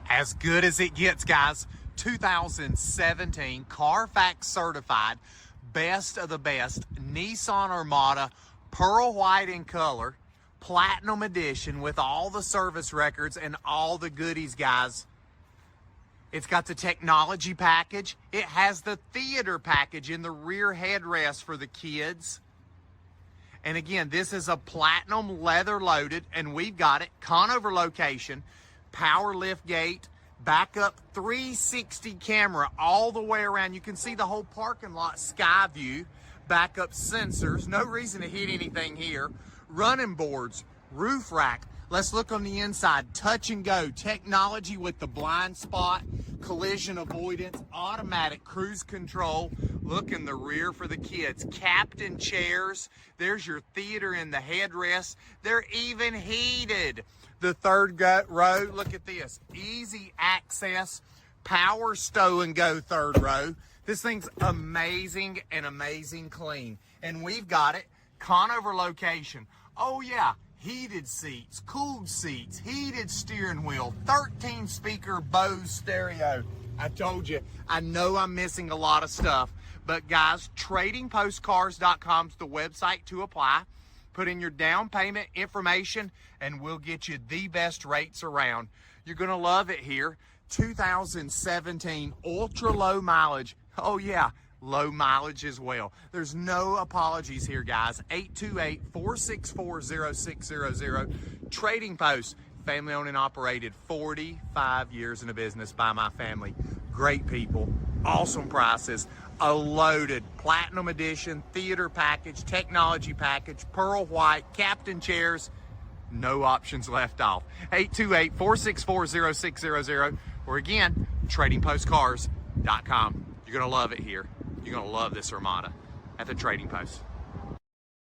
As good as it gets, guys. 2017 Carfax certified, best of the best Nissan Armada, pearl white in color, platinum edition with all the service records and all the goodies, guys. It's got the technology package. It has the theater package in the rear headrest for the kids. And again, this is a platinum leather loaded, and we've got it Conover location, power lift gate, backup 360 camera all the way around. You can see the whole parking lot sky view, backup sensors, no reason to hit anything here, running boards, roof rack. Let's look on the inside, touch and go, technology with the blind spot, collision avoidance, automatic cruise control. Look in the rear for the kids, captain chairs. There's your theater in the headrest. They're even heated. The third row, look at this, easy access, power stow and go third row. This thing's amazing and amazing clean. And we've got it Conover location. Oh yeah, heated seats, cooled seats, heated steering wheel, 13 speaker Bose stereo. I told you, I know I'm missing a lot of stuff, but guys, tradingpostcars.com is the website to apply. Put in your down payment information and we'll get you the best rates around. You're gonna love it here. 2017 ultra low mileage. Oh yeah, low mileage as well. There's no apologies here, guys. 828-464-0600. Trading Post, family owned and operated, 45 years in the business by my family. Great people, awesome prices, a loaded platinum edition theater package, technology package, pearl white, captain chairs, no options left off. 828-464-0600, or again, tradingpostcars.com. You're gonna love it here. You're gonna love this Armada at the Trading Post.